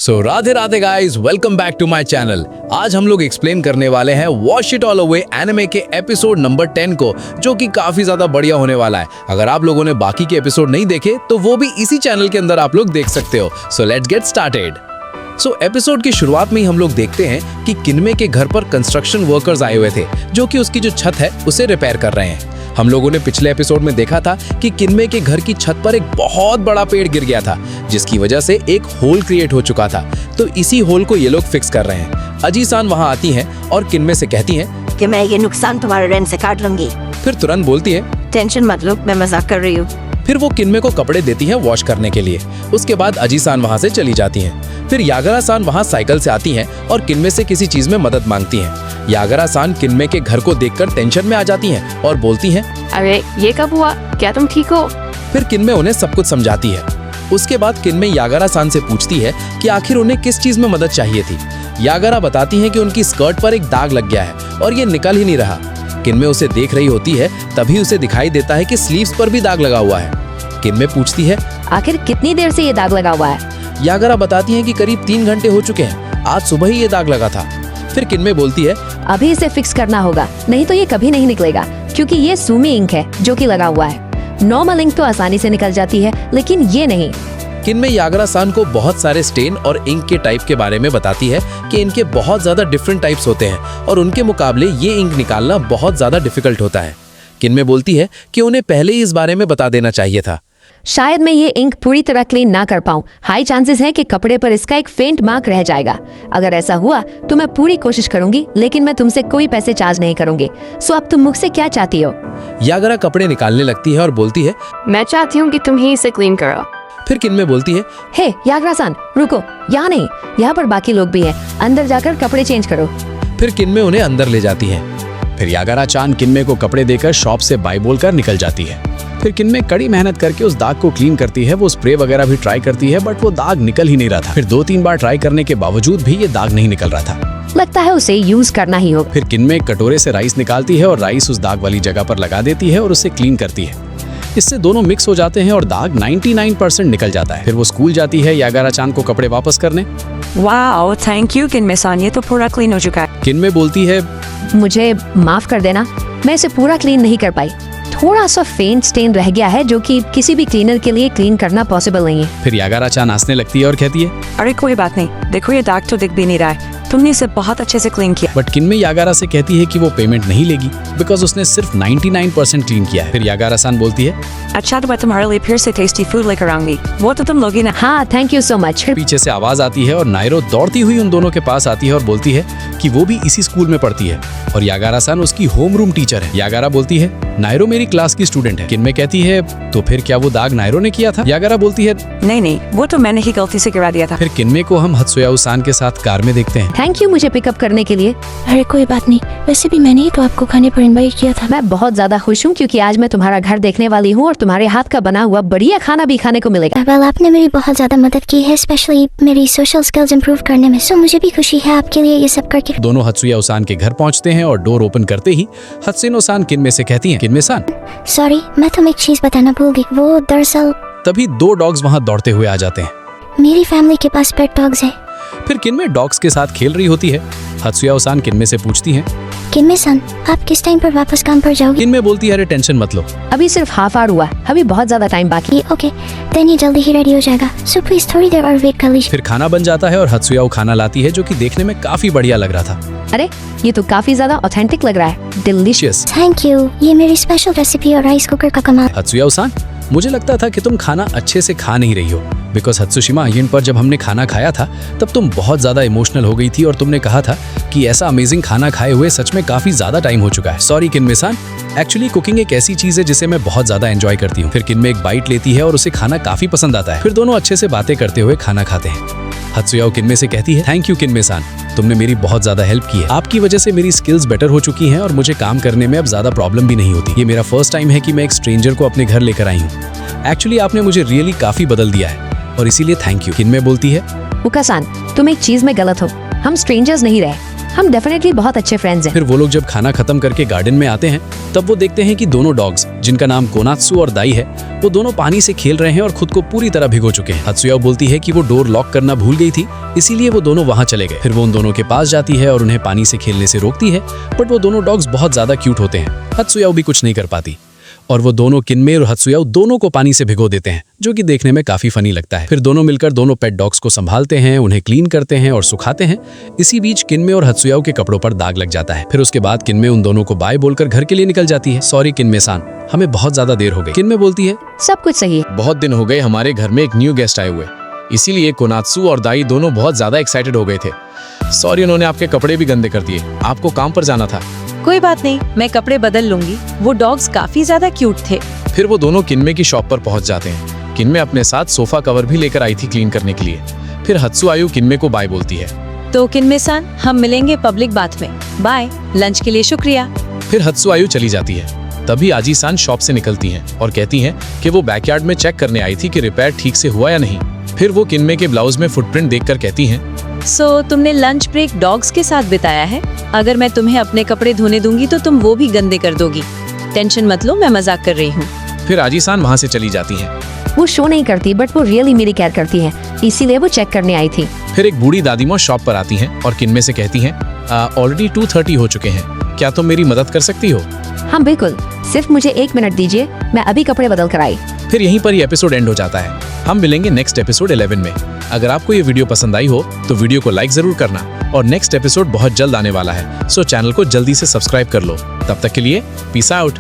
So Radhe Radhe guys, welcome back to my channel. आज हम लोग एक्सप्लेन करने वाले हैं Wash It All Away anime के एपिसोड नंबर 10 को, जो कि काफी ज्यादा बढ़िया होने वाला है। अगर आप लोगों ने बाकी के एपिसोड नहीं देखे तो वो भी इसी चैनल के अंदर आप लोग देख सकते हो। So let's get started. So episode की शुरुआत में ही हम लोग देखते हैं कि किन्मे के घर पर कंस्ट्रक्शन वर्कर्स आए हुए थे, जो कि उसकी जो छत है उसे रिपेयर कर रहे हैं। हम लोगों ने पिछले एपिसोड में देखा था कि किन्मे के घर की छत पर एक बहुत बड़ा पेड़ गिर गया था, जिसकी वजह से एक होल क्रिएट हो चुका था। तो इसी होल को ये लोग फिक्स कर रहे हैं। अजी-सान वहाँ आती हैं और किन्मे से कहती हैं कि मैं ये नुकसान तुम्हारे रेंट से काट लूंगी। फिर तुरंत बोलती है टेंशन मत लो, मैं मजाक कर रही हूँ। फिर वो किन्मे को कपड़े देती हैं वॉश करने के लिए। उसके बाद अजी-सान वहाँ से चली जाती हैं। फिर यागरा-सान वहाँ साइकिल से आती हैं और किन्मे से किसी चीज में मदद मांगती हैं। यागरा-सान किन्मे के घर को देखकर टेंशन में आ जाती हैं और बोलती हैं, अरे ये कब हुआ? क्या तुम ठीक हो? फिर किन्मे उन्हें सब कुछ समझाती है। उसके बाद किन्मे यागरा-सान से पूछती है कि आखिर उन्हें किस चीज में मदद चाहिए थी। यागरा बताती है कि उनकी स्कर्ट पर एक दाग लग गया है और ये निकल ही नहीं रहा। किन्मे उसे देख रही होती है, तभी उसे दिखाई देता है कि स्लीव्स पर भी दाग लगा हुआ है। किन्मे पूछती है, आखिर कितनी देर से ये दाग लगा हुआ है? यागरा बताती है कि करीब 3 घंटे हो चुके हैं, आज सुबह ही ये दाग लगा था। फिर किन्मे बोलती है, अभी इसे फिक्स करना होगा, नहीं तो ये कभी नहीं निकलेगा, क्योंकि ये सूमी इंक है जो कि लगा हुआ है। नॉर्मल इंक तो आसानी से निकल जाती है, लेकिन ये नहीं। किन्मे यागरा-सान को बहुत सारे स्टेन और इंक के टाइप के बारे में बताती है कि इनके बहुत ज्यादा डिफरेंट टाइप्स होते हैं और उनके मुकाबले ये इंक निकालना बहुत ज्यादा डिफिकल्ट होता है। किन्मे बोलती है कि उन्हें पहले ही इस बारे में बता देना चाहिए था। शायद मैं ये इंक पूरी तरह क्लीन ना कर पाऊँ। हाई चांसेस है कि कपड़े पर इसका एक फेंट मार्क रह जाएगा। अगर ऐसा हुआ तो मैं पूरी कोशिश करूंगी, लेकिन मैं तुमसे कोई पैसे चार्ज नहीं करूंगी। सो अब तुम मुझसे क्या चाहती हो? यागरा कपड़े निकालने लगती है और बोलती है, मैं चाहती हूँ कि तुम ही इसे क्लीन करो। फिर किन्मे बोलती है, हे यागरा-सान, रुको, यहाँ नहीं, यहाँ पर बाकी लोग भी हैं, अंदर जाकर कपड़े चेंज करो। फिर किन्मे उन्हें अंदर ले जाती है। फिर यागरा-चान किन्मे को कपड़े देकर शॉप से बाय बोलकर निकल जाती है। फिर किन्मे कड़ी मेहनत करके उस दाग को क्लीन करती है। वो स्प्रे वगैरह भी ट्राई करती है, बट वो दाग निकल ही नहीं रहा था। फिर 2-3 बार ट्राई करने के बावजूद भी ये दाग नहीं निकल रहा था। लगता है उसे यूज करना ही होगा। फिर किन्मे एक कटोरे से राइस निकालती है और राइस उस दाग वाली जगह पर लगा देती है और उसे क्लीन करती है। इससे दोनों मिक्स हो जाते हैं और दाग 99% निकल जाता है। फिर वो स्कूल जाती है यागरा-चान को कपड़े वापस करने। वाओ, थैंक यू किन्मे-सान, ये तो पूरा क्लीन हो चुका है। किन्मे बोलती है, मुझे माफ कर देना, मैं इसे पूरा क्लीन नहीं कर पाई। थोड़ा सा फेंट स्टेन रह गया है, जो कि किसी भी क्लीनर के लिए क्लीन करना पॉसिबल नहीं है। फिर यागरा-चान हंसने लगती है और कहती है, अरे कोई बात नहीं, देखो ये दाग तो दिख भी नहीं रहा है, तुमने इसे बहुत अच्छे से क्लीन किया। बट किन्मे यागरा से कहती है कि वो पेमेंट नहीं लेगी, बिकॉज उसने सिर्फ 99% क्लीन किया है। फिर यागरा-सान बोलती है, अच्छा तो मैं तुम्हारे लिए फिर से टेस्टी फूड लेकर आऊंगी, वो तो तुम लोगी ना। हाँ, थैंक यू सो मच। पीछे से आवाज आती है और नायरो दौड़ती हुई उन दोनों के पास आती है और बोलती है कि वो भी इसी स्कूल में पढ़ती है और यागरा-सान उसकी होम रूम टीचर है। यागरा बोलती है, नायरो मेरी क्लास की स्टूडेंट है। किन्मे कहती है, तो फिर क्या वो दाग नायरो ने किया था? यागरा बोलती है, नहीं, वो तो मैंने ही गलती से गिरा दिया था। फिर किन्मे को हम हत्सुयाओ-सान के साथ कार में देखते हैं। थैंक यू मुझे पिकअप करने के लिए। अरे कोई बात नहीं, वैसे भी मैंने ही तो आपको खाने पर इनवाइट किया था। मैं बहुत ज्यादा खुश हूँ, क्योंकि आज मैं तुम्हारा घर देखने वाली हूँ और तुम्हारे हाथ का बना हुआ बढ़िया खाना भी खाने को मिलेगा। वेल, आपने मेरी बहुत ज्यादा मदद की है, स्पेशली मेरी सोशल स्किल्स इंप्रूव करने में। सो मुझे भी खुशी है आपके लिए ये सब करके। दोनों हत्सुयाओ-सान के घर पहुंचते हैं और डोर ओपन करते ही हत्सुनो-सान किन्मे से कहती है, किन्मे-सान, सॉरी, मैं तुम्हें एक चीज बताना भूल गई। वो दरअसल तभी 2 डॉग्स वहां दौड़ते हुए आ जाते हैं। मेरी फैमिली के पास पेट डॉग्स है। फिर किन्मे डॉग्स के साथ खेल रही होती है। हत्सुयाओ-सान किन्मे से पूछती है, किन्मे-सान, आप किस टाइम पर वापस काम पर जाओगे? किन्मे बोलती है, अरे टेंशन मत लो, अभी सिर्फ हाफ आवर हुआ, अभी बहुत ज्यादा टाइम बाकी। ओके, देन ये जल्दी ही रेडी हो जाएगा, सो प्लीज थोड़ी देर और वेट कर लीजिए। फिर खाना बन जाता है और हत्सुयाओ खाना लाती है, जो कि देखने में काफी बढ़िया लग रहा था। अरे ये तो काफी ज्यादा ऑथेंटिक लग रहा है, डिलीशियस। थैंक यू, ये मेरी स्पेशल रेसिपी और राइस कुकर का कमाल। हत्सुयाओ-सान, मुझे लगता था कि तुम खाना अच्छे से खा नहीं रही हो, बिकॉज हत्सुशिमा आइलैंड पर जब हमने खाना खाया था तब तुम बहुत ज्यादा इमोशनल हो गई थी और तुमने कहा था कि ऐसा अमेजिंग खाना खाए हुए सच में काफी ज्यादा टाइम हो चुका है। सॉरी किन्मे-सान, एक्चुअली कुकिंग एक ऐसी चीज है जिसे मैं बहुत ज्यादा एंजॉय करती हूँ। फिर किन्मे एक बाइट लेती है और उसे खाना काफी पसंद आता है। फिर दोनों अच्छे से बातें करते हुए खाना खाते हैं। हत्सुयाओ किन्मे से कहती है, थैंक यू किन्मे-सान, तुमने मेरी बहुत ज्यादा हेल्प की है। आपकी वजह से मेरी स्किल्स बेटर हो चुकी हैं और मुझे काम करने में अब ज्यादा प्रॉब्लम भी नहीं होती। ये मेरा फर्स्ट टाइम है कि मैं एक स्ट्रेंजर को अपने घर लेकर आई हूँ। एक्चुअली आपने मुझे रियली काफी बदल दिया है और इसीलिए थैंक यू। किन्मे बोलती है, उका-सान, तुम एक चीज में गलत हो, हम स्ट्रेंजर्स नहीं रहे, हम डेफिनेटली बहुत अच्छे फ्रेंड्स हैं। फिर वो लोग जब खाना खत्म करके गार्डन में आते हैं तब वो देखते हैं कि दोनों डॉग्स, जिनका नाम कोनात्सु और दाई है, वो दोनों पानी से खेल रहे हैं और खुद को पूरी तरह भिगो चुके हैं। हत्सुयाओ बोलती है कि वो डोर लॉक करना भूल गई थी, इसीलिए वो दोनों वहां चले गए। फिर वो उन दोनों के पास जाती है और उन्हें पानी से खेलने से रोकती है, बट वो दोनों डॉग्स बहुत ज्यादा क्यूट होते हैं। हत्सुयाओ भी कुछ नहीं कर पाती और वो दोनों किन्मे और हत्सुयाओ दोनों को पानी से भिगो देते हैं, जो कि देखने में काफी फनी लगता है। फिर दोनों मिलकर दोनों पेट डॉग्स को संभालते हैं, उन्हें क्लीन करते हैं और सुखाते हैं। इसी बीच किन्मे और हत्सुयाओ के कपड़ों पर दाग लग जाता है। फिर उसके बाद किन्मे उन दोनों को बाय बोलकर घर के लिए निकल जाती है। सॉरी किन्मे सान, हमें बहुत ज्यादा देर हो गई। किन्मे बोलती है, सब कुछ सही है। बहुत दिन हो गए हमारे घर में एक न्यू गेस्ट आए हुए, इसीलिए कोनात्सु और दाई दोनों बहुत ज्यादा एक्साइटेड हो गए थे। सॉरी, उन्होंने आपके कपड़े भी गंदे कर दिए, आपको काम पर जाना था। कोई बात नहीं, मैं कपड़े बदल लूंगी। वो डॉग्स काफी ज्यादा क्यूट थे। फिर वो दोनों किन्मे की शॉप पर पहुंच जाते हैं। किन्मे अपने साथ सोफा कवर भी लेकर आई थी क्लीन करने के लिए। फिर हत्सुआयु किन्मे को बाय बोलती है। तो किन्मे-सान, हम मिलेंगे पब्लिक बाथ में। बाय, लंच के लिए शुक्रिया। फिर हत्सुआयु चली जाती है। तभी आजी-सान शॉप से निकलती हैं और कहती हैं कि वो बैकयार्ड में चेक करने आई थी कि रिपेयर ठीक से हुआ या नहीं। फिर वो किन्मे के ब्लाउज में फुटप्रिंट देखकर कहती हैं, सो तुमने लंच ब्रेक डॉग्स के साथ बिताया है। अगर मैं तुम्हें अपने कपड़े धोने दूंगी तो तुम वो भी गंदे कर दोगी। टेंशन मत लो, मैं मजाक कर रही हूँ। फिर आजी-सान वहाँ से चली जाती हैं। वो शो नहीं करती, बट वो रियली मेरी केयर करती है, इसीलिए वो चेक करने आई थी। फिर एक बूढ़ी दादीमाँ शॉप पर आती हैं और किन्मे से कहती हैं, ऑलरेडी 2:30 हो चुके हैं, क्या तुम मेरी मदद कर सकती हो? हाँ बिल्कुल, सिर्फ मुझे 1 मिनट दीजिए, मैं अभी कपड़े बदल कर आई। फिर यहीं पर ये एपिसोड एंड हो जाता है। हम मिलेंगे नेक्स्ट एपिसोड 11 में। अगर आपको ये वीडियो पसंद आई हो तो वीडियो को लाइक जरूर करना और नेक्स्ट एपिसोड बहुत जल्द आने वाला है, सो चैनल को जल्दी से सब्सक्राइब कर लो। तब तक के लिए पीस आउट।